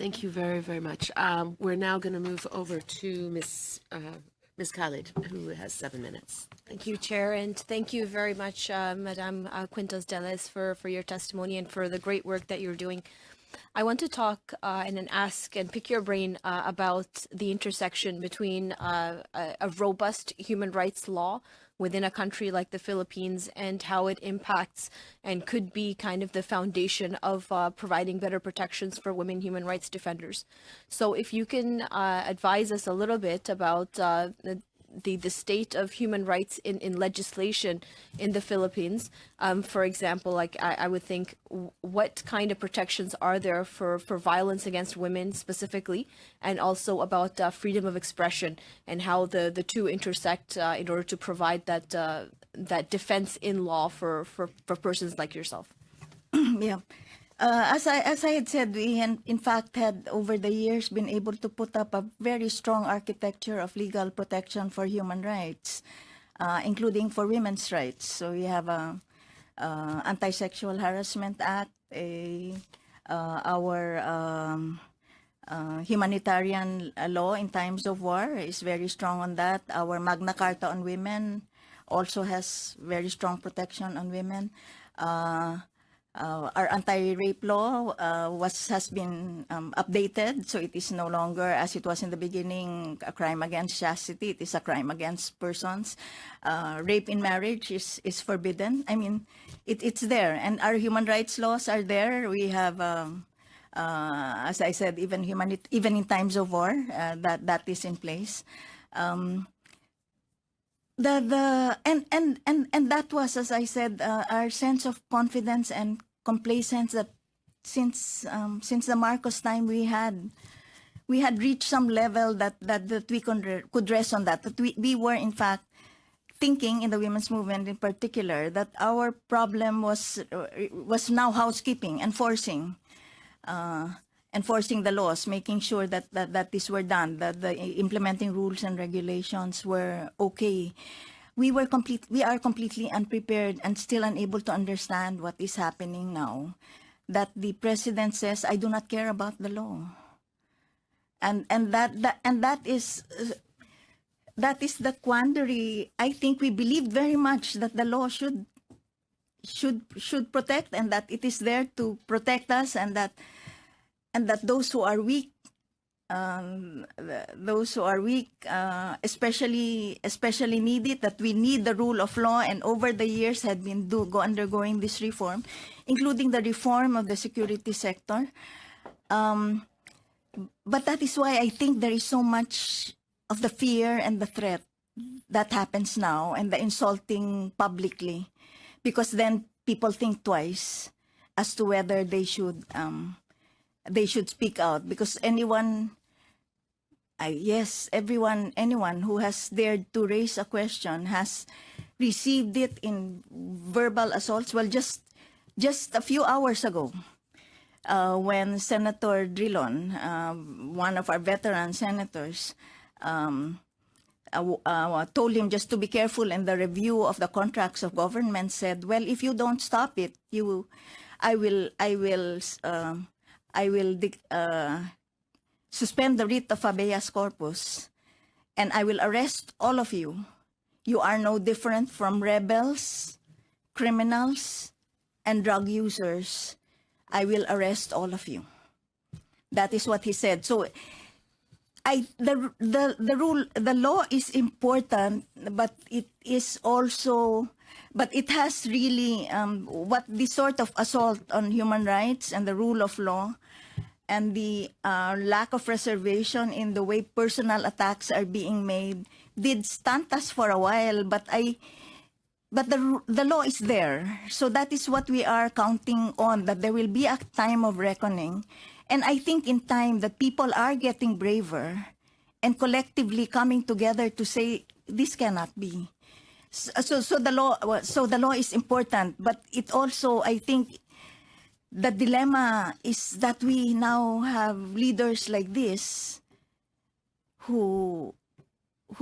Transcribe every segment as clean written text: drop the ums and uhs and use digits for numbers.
Thank you very, very much. We're now going to move over to Ms. Khalid, who has 7 minutes. Thank you, Chair, and thank you very much, Madam Quintos Deles, for your testimony and for the great work that you're doing. I want to talk and then ask and pick your brain about the intersection between a robust human rights law within a country like the Philippines and how it impacts and could be kind of the foundation of providing better protections for women human rights defenders. So if you can advise us a little bit about the state of human rights in legislation in the Philippines. For example, like I would think, what kind of protections are there for violence against women specifically, and also about freedom of expression and how the two intersect in order to provide that defense in law for persons like yourself. Yeah. As I had said, we in fact had over the years been able to put up a very strong architecture of legal protection for human rights, including for women's rights. So we have a Anti-Sexual Harassment Act, our humanitarian law in times of war is very strong on that. Our Magna Carta on women also has very strong protection on women. Our anti-rape law has been updated, so it is no longer, as it was in the beginning, a crime against chastity. It is a crime against persons. Rape in marriage is forbidden. I mean, it's there, and our human rights laws are there. We have, as I said, even in times of war, that is in place. And that was, as I said, our sense of confidence and complacence that since the Marcos time we had reached some level that we could rest on that we were in fact thinking in the women's movement in particular that our problem was now housekeeping, enforcing the laws, making sure that these were done, that the implementing rules and regulations were okay. We are completely unprepared and still unable to understand what is happening now. That the president says, "I do not care about the law," and that is the quandary. I think we believed very much that the law should protect, and that it is there to protect us, and that those who are weak, especially need it, that we need the rule of law, and over the years had been undergoing this reform, including the reform of the security sector. But that is why I think there is so much of the fear and the threat that happens now, and the insulting publicly, because then people think twice as to whether they should speak out, because anyone who has dared to raise a question has received it in verbal assaults. Well, just a few hours ago, when Senator Drilon, one of our veteran senators, told him just to be careful in the review of the contracts of government, said, "Well, if you don't stop it, I will suspend the writ of habeas corpus, and I will arrest all of you. You are no different from rebels, criminals, and drug users. I will arrest all of you." That is what he said. So the law is important, but it has really what the sort of assault on human rights and the rule of law, and the lack of reservation in the way personal attacks are being made did stunt us for a while, but the law is there. So that is what we are counting on, that there will be a time of reckoning. And I think in time that people are getting braver and collectively coming together to say, this cannot be. So the law is important, but it also, I think, the dilemma is that we now have leaders like this who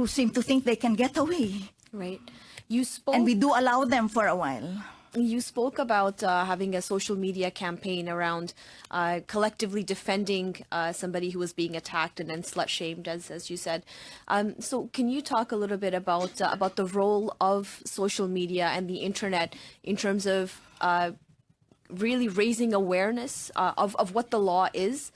seem to think they can get away. Right. You spoke, and we do allow them for a while. You spoke about having a social media campaign around collectively defending somebody who was being attacked and then slut-shamed, as you said. So can you talk a little bit about the role of social media and the internet in terms of really raising awareness of what the law is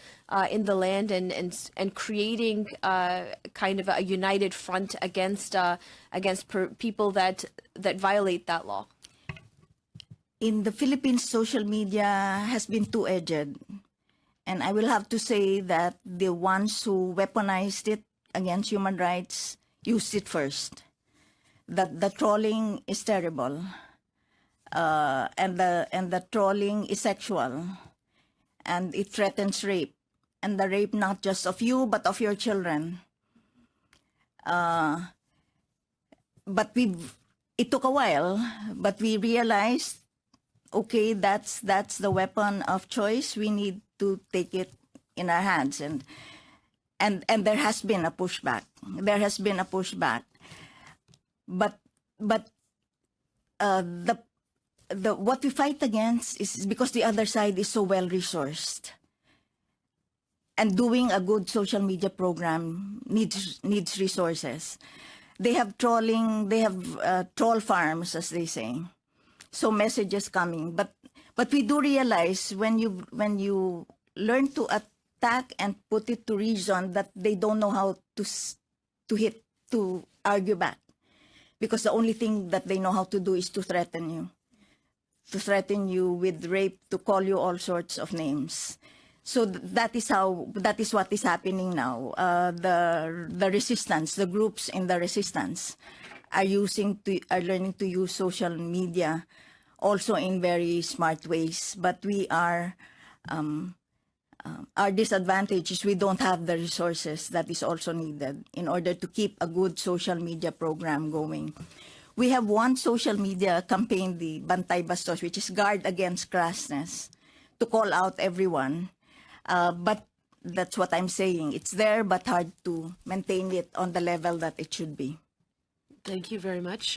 in the land and creating kind of a united front against people that violate that law? In the Philippines, social media has been two-edged. And I will have to say that the ones who weaponized it against human rights used it first. That the trolling is terrible. And the trolling is sexual. And it threatens rape. And the rape not just of you, but of your children. But it took a while, but we realized, okay, that's the weapon of choice. We need to take it in our hands, and there has been a pushback. There has been a pushback, but the what we fight against is because the other side is so well resourced, and doing a good social media program needs resources. They have trolling. They have troll farms, as they say. So messages coming, but we do realize when you learn to attack and put it to reason that they don't know how to argue back, because the only thing that they know how to do is to threaten you with rape, to call you all sorts of names. So that is what is happening now. The resistance, the groups in the resistance, are learning to use social media also in very smart ways. But we are, our disadvantage is we don't have the resources that is also needed in order to keep a good social media program going. We have one social media campaign, the Bantay Bastos, which is Guard Against Crassness, to call out everyone. But that's what I'm saying. It's there, but hard to maintain it on the level that it should be. Thank you very much.